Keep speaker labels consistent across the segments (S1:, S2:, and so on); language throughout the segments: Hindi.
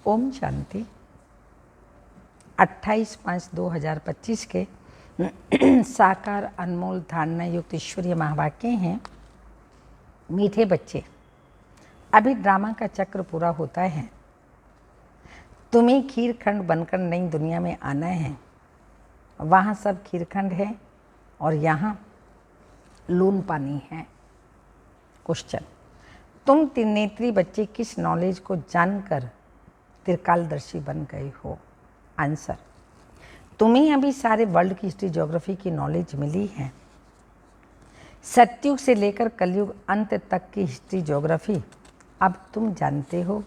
S1: ओम शांति। 28/5/2025 के साकार अनमोल धारणा युक्त ईश्वरीय महावाक्य हैं। मीठे बच्चे, अभी ड्रामा का चक्र पूरा होता है। तुम्हें खीरखंड बनकर नई दुनिया में आना है। वहाँ सब खीरखंड है और यहाँ लून पानी है। क्वेश्चन, तुम त्रिनेत्री बच्चे किस नॉलेज को जानकर त्रिकालदर्शी बन गए हो? आंसर, तुम्हें अभी सारे वर्ल्ड की हिस्ट्री ज्योग्राफी की नॉलेज मिली है। सतयुग से लेकर कलयुग अंत तक की हिस्ट्री ज्योग्राफी अब तुम जानते हो।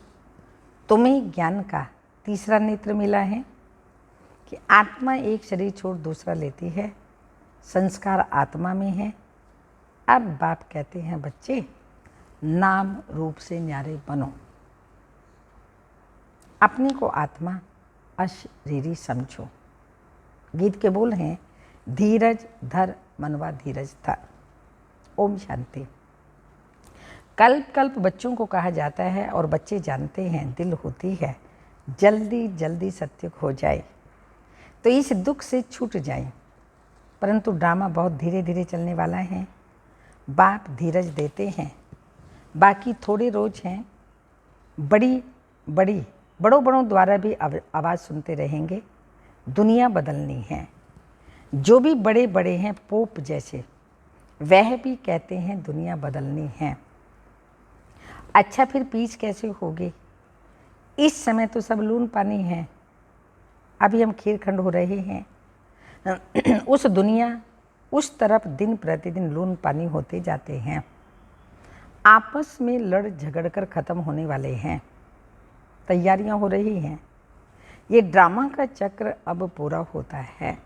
S1: तुम्हें ज्ञान का तीसरा नेत्र मिला है कि आत्मा एक शरीर छोड़ दूसरा लेती है। संस्कार आत्मा में है। अब बाप कहते हैं, बच्चे नाम रूप से न्यारे बनो। अपने को आत्मा अशरीरी समझो। गीत के बोल हैं, धीरज धर मनवा धीरज धर। ओम शांति। कल्प कल्प बच्चों को कहा जाता है और बच्चे जानते हैं, दिल होती है जल्दी जल्दी सत्युग हो जाए तो इस दुख से छूट जाए। परंतु ड्रामा बहुत धीरे धीरे चलने वाला है। बाप धीरज देते हैं। बाकी थोड़े रोज हैं। बड़ों द्वारा भी आवाज़ सुनते रहेंगे। दुनिया बदलनी है। जो भी बड़े बड़े हैं पोप जैसे, वह भी कहते हैं दुनिया बदलनी है। अच्छा, फिर पीछ कैसे होगी? इस समय तो सब लून पानी है। अभी हम खीरखंड हो रहे हैं। उस दुनिया उस तरफ दिन प्रतिदिन लून पानी होते जाते हैं। आपस में लड़ झगड़ कर ख़त्म होने वाले हैं। तैयारियां हो रही हैं। ये ड्रामा का चक्र अब पूरा होता है।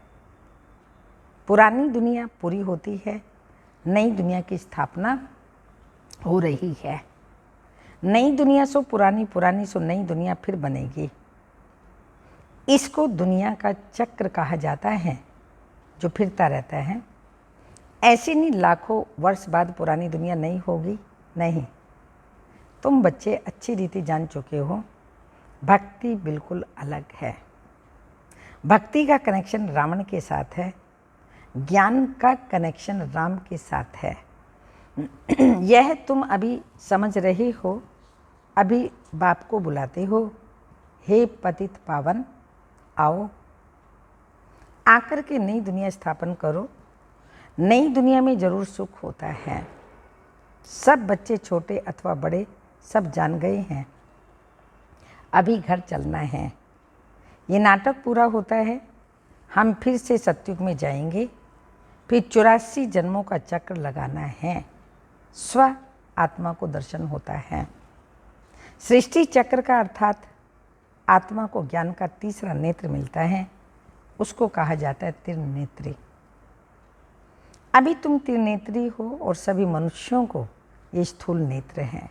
S1: पुरानी दुनिया पूरी होती है, नई दुनिया की स्थापना हो रही है। नई दुनिया सो पुरानी, पुरानी सो नई दुनिया फिर बनेगी। इसको दुनिया का चक्र कहा जाता है, जो फिरता रहता है। ऐसे नहीं लाखों वर्ष बाद पुरानी दुनिया नहीं होगी, नहीं। तुम बच्चे अच्छी रीति जान चुके हो, भक्ति बिल्कुल अलग है। भक्ति का कनेक्शन रावण के साथ है, ज्ञान का कनेक्शन राम के साथ है। यह तुम अभी समझ रहे हो। अभी बाप को बुलाते हो, हे पतित पावन आओ, आकर के नई दुनिया स्थापन करो। नई दुनिया में जरूर सुख होता है। सब बच्चे छोटे अथवा बड़े सब जान गए हैं। अभी घर चलना है। ये नाटक पूरा होता है। हम फिर से सतयुग में जाएंगे। फिर 84 जन्मों का चक्र लगाना है। स्व आत्मा को दर्शन होता है। सृष्टि चक्र का अर्थात आत्मा को ज्ञान का तीसरा नेत्र मिलता है। उसको कहा जाता है त्रिनेत्री। अभी तुम त्रिनेत्री हो और सभी मनुष्यों को ये स्थूल नेत्र हैं।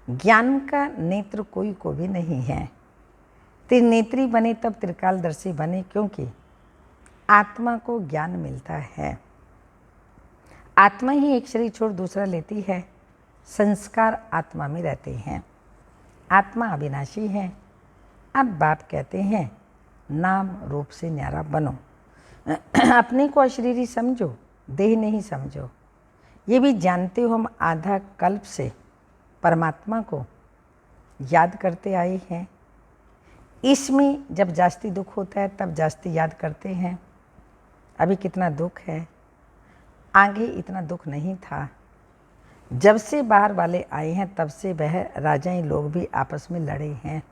S1: ज्ञान का नेत्र कोई को भी नहीं है। त्रिनेत्री बने तब त्रिकालदर्शी बने, क्योंकि आत्मा को ज्ञान मिलता है। आत्मा ही एक शरीर छोड़ दूसरा लेती है। संस्कार आत्मा में रहते हैं। आत्मा अविनाशी है। अब बाप कहते हैं, नाम रूप से न्यारा बनो। अपने को अशरीरी समझो, देह नहीं समझो। ये भी जानते हो हम आधा कल्प से परमात्मा को याद करते आए हैं। इसमें जब जास्ती दुख होता है तब जास्ती याद करते हैं। अभी कितना दुख है, आगे इतना दुख नहीं था। जब से बाहर वाले आए हैं तब से वह राजाएं लोग भी आपस में लड़े हैं,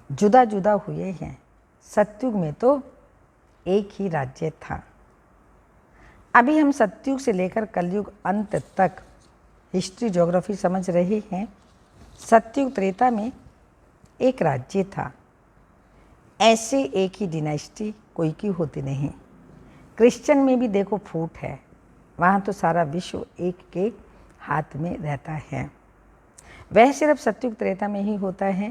S1: जुदा जुदा हुए हैं। सतयुग में तो एक ही राज्य था। अभी हम सतयुग से लेकर कलयुग अंत तक हिस्ट्री ज्योग्राफी समझ रहे हैं। सतयुग त्रेता में एक राज्य था। ऐसे एक ही डिनाइस्टी कोई की होती नहीं। क्रिश्चियन में भी देखो फूट है। वहाँ तो सारा विश्व एक के हाथ में रहता है। वह सिर्फ सतयुग त्रेता में ही होता है।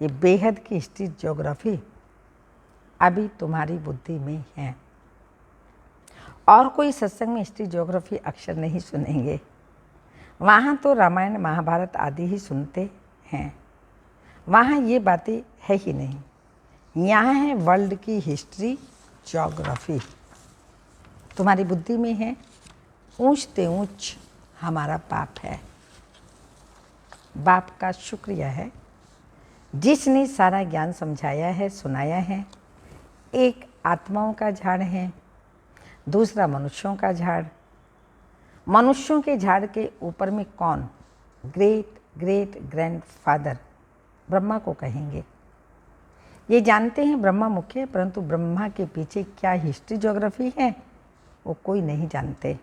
S1: ये बेहद की हिस्ट्री ज्योग्राफी अभी तुम्हारी बुद्धि में है। और कोई सत्संग में हिस्ट्री ज्योग्राफी अक्षर नहीं सुनेंगे। वहाँ तो रामायण महाभारत आदि ही सुनते हैं। वहाँ ये बातें है ही नहीं। यहाँ है वर्ल्ड की हिस्ट्री, ज्योग्राफी। तुम्हारी बुद्धि में है ऊंच ते ऊंच हमारा बाप है। बाप का शुक्रिया है जिसने सारा ज्ञान समझाया है, सुनाया है। एक आत्माओं का झाड़ है, दूसरा मनुष्यों का झाड़। मनुष्यों के झाड़ के ऊपर में कौन? ग्रेट ग्रेट ग्रैंडफादर ब्रह्मा को कहेंगे। ये जानते हैं ब्रह्मा मुख्य है, परंतु ब्रह्मा के पीछे क्या हिस्ट्री ज्योग्राफी है वो कोई नहीं जानते।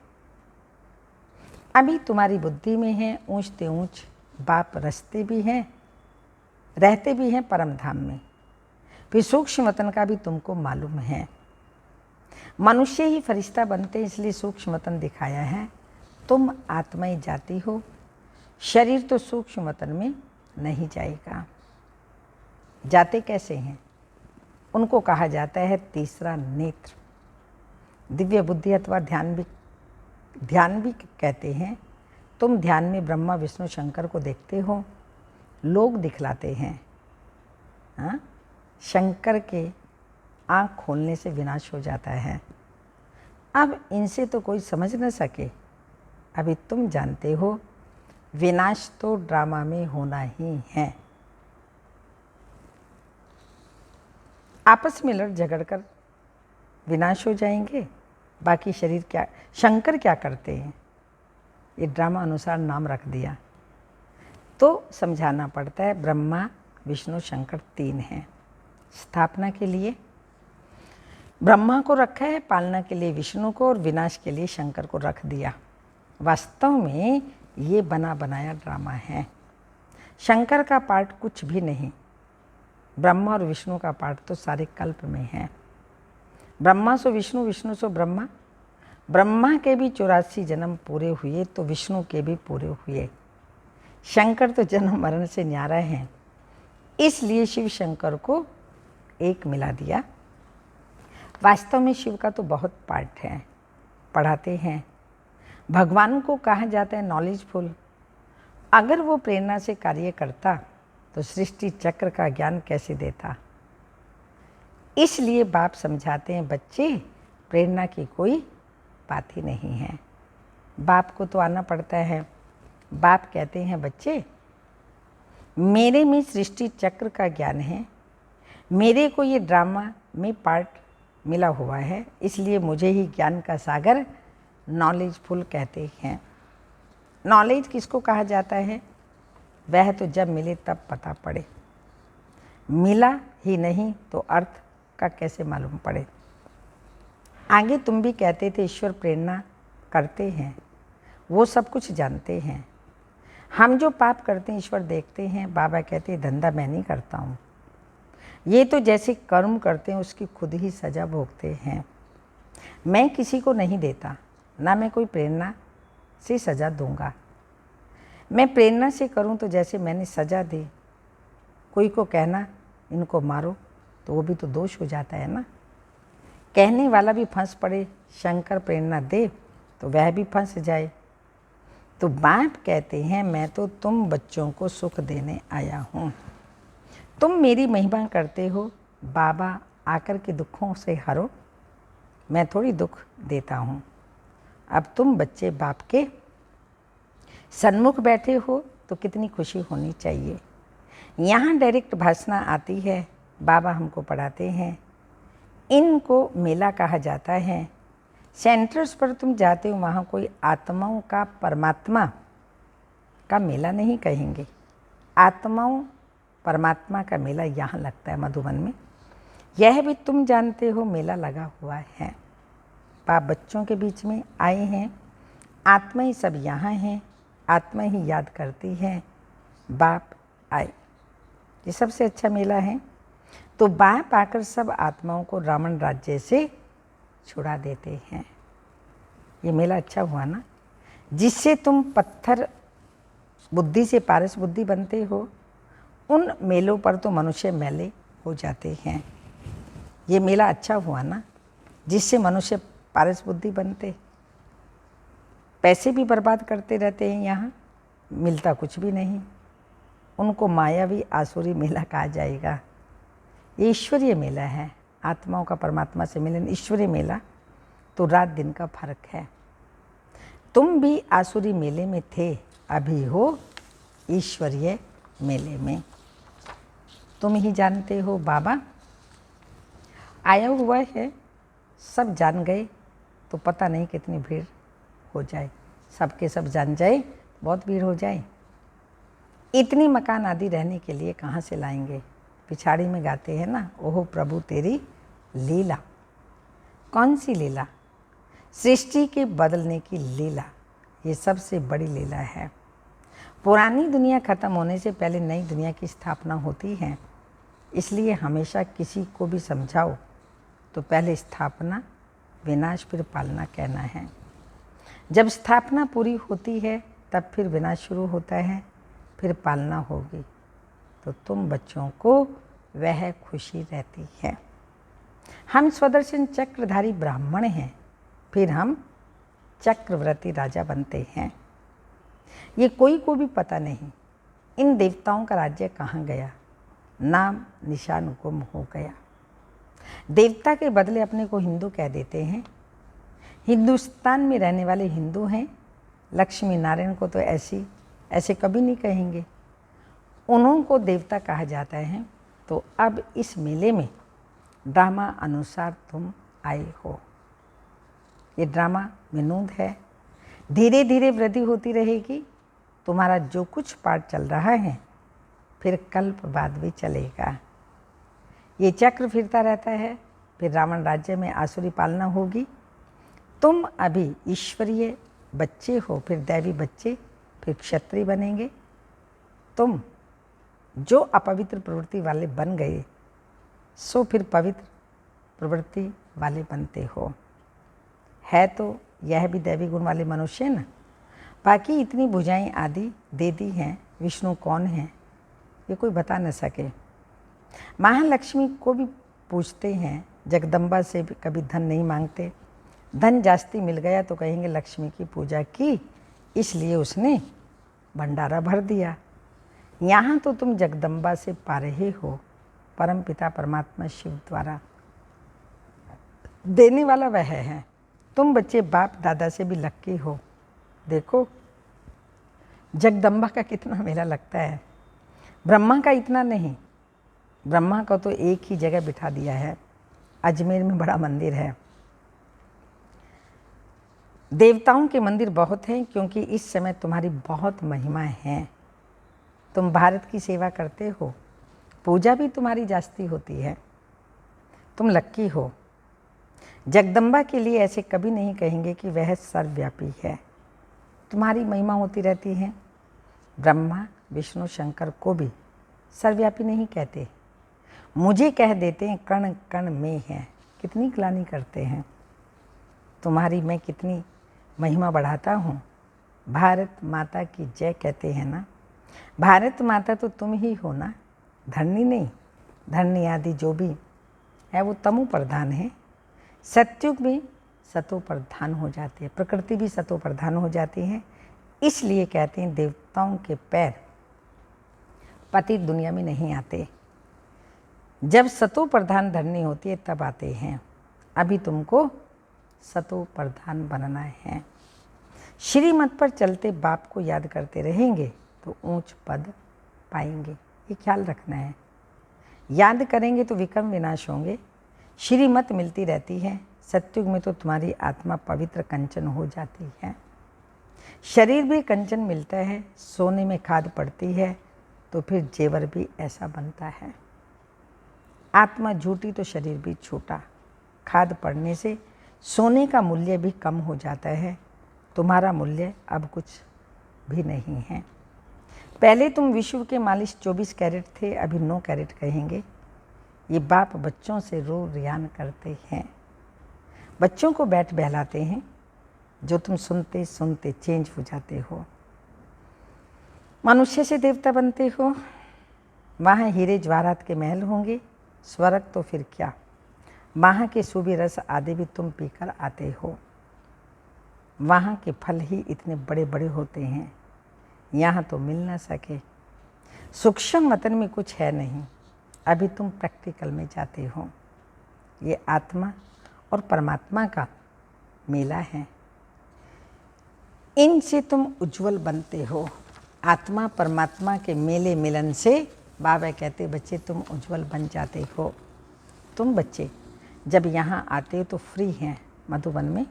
S1: अभी तुम्हारी बुद्धि में है ऊंच ते ऊंच बाप रस्ते भी हैं, रहते भी हैं परम धाम में। फिर सूक्ष्म वतन का भी तुमको मालूम है। मनुष्य ही फरिश्ता बनते इसलिए सूक्ष्म वतन दिखाया है। तुम आत्माएं जाती हो, शरीर तो सूक्ष्म वतन में नहीं जाएगा। जाते कैसे हैं? उनको कहा जाता है तीसरा नेत्र, दिव्य बुद्धि अथवा ध्यान भी कहते हैं। तुम ध्यान में ब्रह्मा विष्णु शंकर को देखते हो, लोग दिखलाते हैं। हाँ, शंकर के आँख खोलने से विनाश हो जाता है। अब इनसे तो कोई समझ न सके। अभी तुम जानते हो विनाश तो ड्रामा में होना ही है। आपस में लड़ झगड़ कर विनाश हो जाएंगे। बाकी शरीर क्या, शंकर क्या करते हैं? ये ड्रामा अनुसार नाम रख दिया तो समझाना पड़ता है। ब्रह्मा विष्णु शंकर तीन हैं। स्थापना के लिए ब्रह्मा को रखा है, पालना के लिए विष्णु को और विनाश के लिए शंकर को रख दिया। वास्तव में ये बना बनाया ड्रामा है। शंकर का पार्ट कुछ भी नहीं, ब्रह्मा और विष्णु का पार्ट तो सारे कल्प में है। ब्रह्मा सो विष्णु, विष्णु सो ब्रह्मा। ब्रह्मा के भी 84 जन्म पूरे हुए तो विष्णु के भी पूरे हुए। शंकर तो जन्म मरण से न्यारा है, इसलिए शिव शंकर को एक मिला दिया। वास्तव में शिव का तो बहुत पार्ट है, पढ़ाते हैं। भगवान को कहा जाता है नॉलेजफुल। अगर वो प्रेरणा से कार्य करता तो सृष्टि चक्र का ज्ञान कैसे देता? इसलिए बाप समझाते हैं बच्चे, प्रेरणा की कोई बात ही नहीं है। बाप को तो आना पड़ता है। बाप कहते हैं बच्चे, मेरे में सृष्टि चक्र का ज्ञान है, मेरे को ये ड्रामा में पार्ट मिला हुआ है, इसलिए मुझे ही ज्ञान का सागर नॉलेजफुल कहते हैं। नॉलेज किसको कहा जाता है? वह तो जब मिले तब पता पड़े, मिला ही नहीं तो अर्थ का कैसे मालूम पड़े। आगे तुम भी कहते थे ईश्वर प्रेरणा करते हैं, वो सब कुछ जानते हैं। हम जो पाप करते हैं ईश्वर देखते हैं। बाबा कहते हैं धंधा मैं नहीं करता हूँ, ये तो जैसे कर्म करते हैं उसकी खुद ही सज़ा भोगते हैं। मैं किसी को नहीं देता, ना मैं कोई प्रेरणा से सज़ा दूंगा। मैं प्रेरणा से करूं तो जैसे मैंने सज़ा दी, कोई को कहना इनको मारो तो वो भी तो दोष हो जाता है ना। कहने वाला भी फंस पड़े, शंकर प्रेरणा दे तो वह भी फंस जाए। तो बाप कहते हैं मैं तो तुम बच्चों को सुख देने आया हूँ। तुम मेरी महिमा करते हो, बाबा आकर के दुखों से हरो। मैं थोड़ी दुख देता हूँ। अब तुम बच्चे बाप के सन्मुख बैठे हो तो कितनी खुशी होनी चाहिए। यहाँ डायरेक्ट भाषणा आती है, बाबा हमको पढ़ाते हैं। इनको मेला कहा जाता है। सेंटर्स पर तुम जाते हो, वहाँ कोई आत्माओं का परमात्मा का मेला नहीं कहेंगे। आत्माओं परमात्मा का मेला यहाँ लगता है मधुबन में। यह भी तुम जानते हो मेला लगा हुआ है। बाप बच्चों के बीच में आए हैं। आत्मा ही सब यहाँ हैं, आत्मा ही याद करती है बाप आए। ये सबसे अच्छा मेला है। तो बाप आकर सब आत्माओं को रावण राज्य से छुड़ा देते हैं। ये मेला अच्छा हुआ ना, जिससे तुम पत्थर बुद्धि से पारस बुद्धि बनते हो। उन मेलों पर तो मनुष्य मेले हो जाते हैं। ये मेला अच्छा हुआ ना, जिससे मनुष्य पारस बुद्धि बनते। पैसे भी बर्बाद करते रहते हैं, यहाँ मिलता कुछ भी नहीं। उनको मायावी आसुरी मेला कहा जाएगा। ये ईश्वरीय मेला है, आत्माओं का परमात्मा से मिलन ईश्वरीय मेला, तो रात दिन का फर्क है। तुम भी आसुरी मेले में थे, अभी हो ईश्वरीय मेले में। तुम ही जानते हो बाबा, आया हुआ है, सब जान गए तो पता नहीं कितनी भीड़ हो जाए। सबके सब जान जाए बहुत भीड़ हो जाए। इतनी मकान आदि रहने के लिए कहाँ से लाएंगे। पिछाड़ी में गाते हैं ना, ओहो प्रभु तेरी लीला। कौन सी लीला? सृष्टि के बदलने की लीला, ये सबसे बड़ी लीला है। पुरानी दुनिया खत्म होने से पहले नई दुनिया की स्थापना होती है। इसलिए हमेशा किसी को भी समझाओ तो पहले स्थापना, विनाश, फिर पालना कहना है। जब स्थापना पूरी होती है तब फिर विनाश शुरू होता है, फिर पालना होगी। तो तुम बच्चों को वह खुशी रहती है। हम स्वदर्शन चक्रधारी ब्राह्मण हैं, फिर हम चक्रवर्ती राजा बनते हैं। ये कोई को भी पता नहीं इन देवताओं का राज्य कहाँ गया, नाम निशान गुम हो गया। देवता के बदले अपने को हिंदू कह देते हैं। हिंदुस्तान में रहने वाले हिंदू हैं, लक्ष्मी नारायण को तो ऐसे कभी नहीं कहेंगे। उनको देवता कहा जाता है। तो अब इस मेले में ड्रामा अनुसार तुम आए हो। ये ड्रामा विनोद है, धीरे धीरे वृद्धि होती रहेगी। तुम्हारा जो कुछ पाठ चल रहा है फिर कल्प बाद भी चलेगा। ये चक्र फिरता रहता है, फिर रावण राज्य में आसुरी पालना होगी। तुम अभी ईश्वरीय बच्चे हो, फिर दैवी बच्चे, फिर क्षत्रिय बनेंगे। तुम जो अपवित्र प्रवृत्ति वाले बन गए सो फिर पवित्र प्रवृत्ति वाले बनते हो। है तो यह भी दैवी गुण वाले मनुष्य ना। बाकी इतनी भुजाएं आदि दे दी हैं, विष्णु कौन है ये कोई बता न सके। महालक्ष्मी को भी पूछते हैं, जगदम्बा से भी कभी धन नहीं मांगते। धन जास्ती मिल गया तो कहेंगे लक्ष्मी की पूजा की, इसलिए उसने भंडारा भर दिया। यहाँ तो तुम जगदम्बा से पा रहे हो, परम पिता परमात्मा शिव द्वारा देने वाला वह है। तुम बच्चे बाप दादा से भी लक्की हो। देखो जगदम्बा का कितना मेला लगता है, ब्रह्मा का इतना नहीं। ब्रह्मा को तो एक ही जगह बिठा दिया है, अजमेर में बड़ा मंदिर है। देवताओं के मंदिर बहुत हैं, क्योंकि इस समय तुम्हारी बहुत महिमा है। तुम भारत की सेवा करते हो, पूजा भी तुम्हारी जास्ती होती है। तुम लक्की हो। जगदम्बा के लिए ऐसे कभी नहीं कहेंगे कि वह सर्वव्यापी है। तुम्हारी महिमा होती रहती है। ब्रह्मा विष्णु शंकर को भी सर्वव्यापी नहीं कहते, मुझे कह देते हैं कण कण में है। कितनी ग्लानि करते हैं। तुम्हारी मैं कितनी महिमा बढ़ाता हूँ। भारत माता की जय कहते हैं ना। भारत माता तो तुम ही हो ना, धरनी नहीं। धरनी आदि जो भी है वो तमो प्रधान है। सत्युग में सतो प्रधान हो जाती है, प्रकृति भी सतो प्रधान हो जाती है। इसलिए कहते हैं देवताओं के पैर पतित दुनिया में नहीं आते। जब सतो प्रधान धरनी होती है तब आते हैं। अभी तुमको सतो प्रधान बनना है। श्रीमत पर चलते बाप को याद करते रहेंगे तो ऊंच पद पाएंगे, ये ख्याल रखना है। याद करेंगे तो विक्रम विनाश होंगे। श्रीमत मिलती रहती है। सत्युग में तो तुम्हारी आत्मा पवित्र कंचन हो जाती है। शरीर भी कंचन मिलता है। सोने में खाद पड़ती है तो फिर जेवर भी ऐसा बनता है। आत्मा झूठी तो शरीर भी झूठा। खाद पड़ने से सोने का मूल्य भी कम हो जाता है। तुम्हारा मूल्य अब कुछ भी नहीं है। पहले तुम विश्व के मालिक 24 कैरेट थे, अभी 9 कैरेट कहेंगे। ये बाप बच्चों से रो रियान करते हैं। बच्चों को बैठ बहलाते हैं, जो तुम सुनते सुनते चेंज हो जाते हो। मनुष्य से देवता बनते हो। वहाँ हीरे जवाहरात के महल होंगे। स्वर्ग तो फिर क्या, वहाँ के सूबी रस आदि भी तुम पीकर आते हो। वहाँ के फल ही इतने बड़े बड़े होते हैं, यहाँ तो मिल ना सके। सूक्ष्म वतन में कुछ है नहीं, अभी तुम प्रैक्टिकल में जाते हो। ये आत्मा और परमात्मा का मेला है, इनसे तुम उज्जवल बनते हो। आत्मा परमात्मा के मेले मिलन से बाबा कहते बच्चे तुम उज्जवल बन जाते हो। तुम बच्चे जब यहाँ आते हो तो फ्री हैं। मधुबन में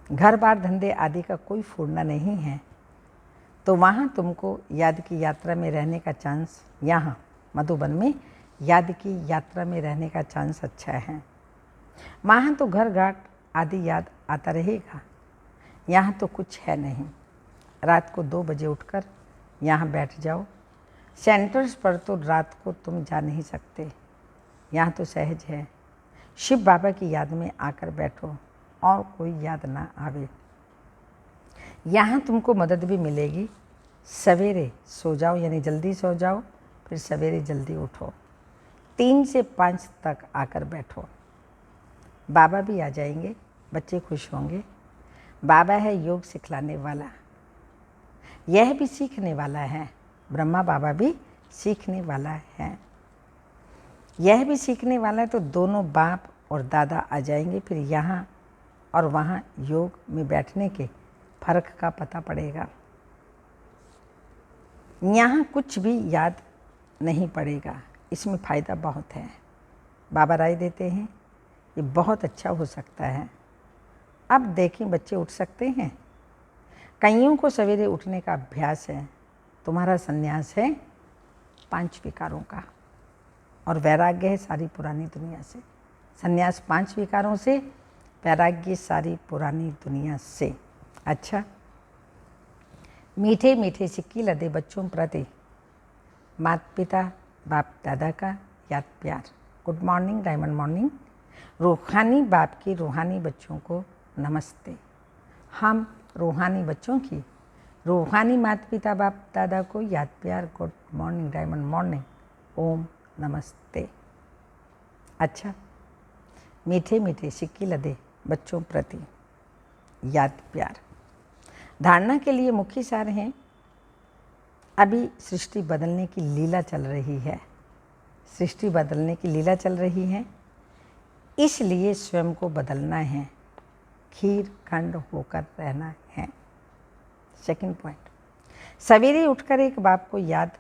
S1: घर बार धंधे आदि का कोई फूरना नहीं है, तो वहाँ तुमको याद की यात्रा में रहने का चांस, यहाँ मधुबन में याद की यात्रा में रहने का चांस अच्छा है। वहाँ तो घर घाट आदि याद आता रहेगा, यहाँ तो कुछ है नहीं। रात को 2 बजे उठकर यहाँ बैठ जाओ। सेंटर्स पर तो रात को तुम जा नहीं सकते, यहाँ तो सहज है। शिव बाबा की याद में आकर बैठो और कोई याद ना आवे। यहाँ तुमको मदद भी मिलेगी। सवेरे सो जाओ, यानी जल्दी सो जाओ, फिर सवेरे जल्दी उठो। 3 से 5 तक आकर बैठो। बाबा भी आ जाएंगे, बच्चे खुश होंगे। बाबा है योग सिखलाने वाला, यह भी सीखने वाला है। ब्रह्मा बाबा भी सीखने वाला है, यह भी सीखने वाला है। तो दोनों बाप और दादा आ जाएंगे, फिर यहाँ और वहाँ योग में बैठने के फर्क का पता पड़ेगा। यहाँ कुछ भी याद नहीं पड़ेगा, इसमें फ़ायदा बहुत है। बाबा राय देते हैं ये बहुत अच्छा हो सकता है। अब देखें बच्चे उठ सकते हैं। कईयों को सवेरे उठने का अभ्यास है। तुम्हारा संन्यास है 5 विकारों का और वैराग्य है सारी पुरानी दुनिया से। संन्यास 5 विकारों से, वैराग्य सारी पुरानी दुनिया से। अच्छा, मीठे मीठे सिक्की लदे बच्चों प्रति माता पिता बाप दादा का याद प्यार। Good morning, diamond morning. रूहानी बाप की रूहानी बच्चों को नमस्ते। हम रूहानी बच्चों की रूहानी माता पिता बाप दादा को याद प्यार। गुड मॉर्निंग, डायमंड मॉर्निंग, ओम नमस्ते। अच्छा, मीठे मीठे सिक्की लदे बच्चों प्रति याद प्यार। धारणा के लिए मुख्य सार हैं। अभी सृष्टि बदलने की लीला चल रही है, सृष्टि बदलने की लीला चल रही है, इसलिए स्वयं को बदलना है, खीर खंड होकर रहना है। सेकंड पॉइंट, सवेरे उठकर एक बाप को याद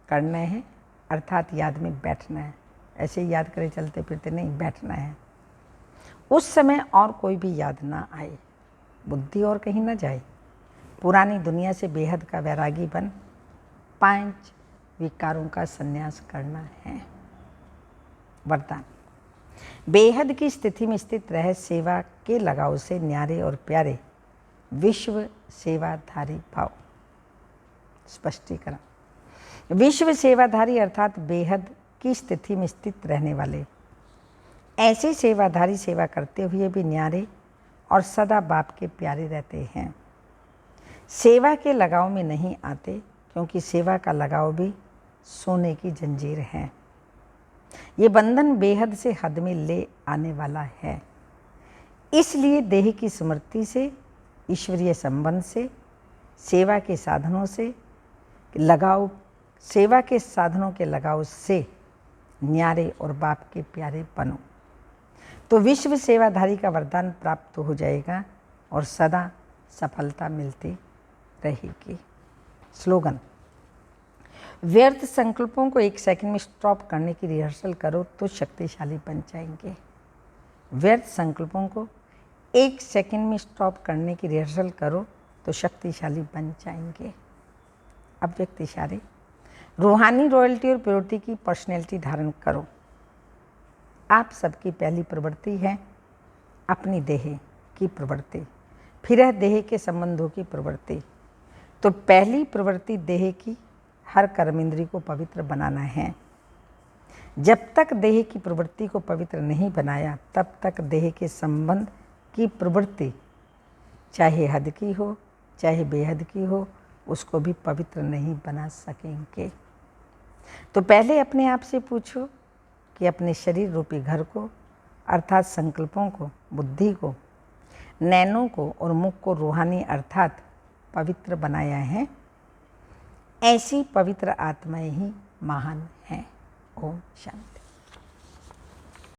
S1: करना है, अर्थात याद में बैठना है। ऐसे याद करे चलते फिरते नहीं, बैठना है। उस समय और कोई भी याद ना आए, बुद्धि और कहीं ना जाए। पुरानी दुनिया से बेहद का वैरागी बन 5 विकारों का संन्यास करना है। वरदान, बेहद की स्थिति में स्थित रह सेवा के लगाव से न्यारे और प्यारे विश्व सेवाधारी भाव। स्पष्टीकरण, विश्व सेवाधारी अर्थात बेहद की स्थिति में स्थित रहने वाले, ऐसे सेवाधारी सेवा करते हुए भी न्यारे और सदा बाप के प्यारे रहते हैं। सेवा के लगाव में नहीं आते, क्योंकि सेवा का लगाव भी सोने की जंजीर है। ये बंधन बेहद से हद में ले आने वाला है। इसलिए देह की स्मृति से, ईश्वरीय संबंध से, सेवा के साधनों से लगाव, सेवा के साधनों के लगाव से न्यारे और बाप के प्यारे बनो, तो विश्व सेवाधारी का वरदान प्राप्त हो जाएगा और सदा सफलता मिलती रहेगी। स्लोगन, व्यर्थ संकल्पों को 1 सेकंड में स्टॉप करने की रिहर्सल करो तो शक्तिशाली बन जाएंगे। व्यर्थ संकल्पों को 1 सेकंड में स्टॉप करने की रिहर्सल करो तो शक्तिशाली बन जाएंगे। अव्यक्त इशारे, रूहानी रॉयल्टी और प्योरिटी की पर्सनैलिटी धारण करो। आप सबकी पहली प्रवृत्ति है अपनी देह की प्रवृत्ति, फिर है देह के संबंधों की प्रवृत्ति। तो पहली प्रवृत्ति देह की, हर कर्मेंद्रिय को पवित्र बनाना है। जब तक देह की प्रवृत्ति को पवित्र नहीं बनाया, तब तक देह के संबंध की प्रवृत्ति, चाहे हद की हो चाहे बेहद की हो, उसको भी पवित्र नहीं बना सकेंगे। तो पहले अपने आप से पूछो कि अपने शरीर रूपी घर को, अर्थात संकल्पों को, बुद्धि को, नैनों को और मुख को रूहानी अर्थात पवित्र बनाया है। ऐसी पवित्र आत्माएं ही महान हैं। ओम शांति।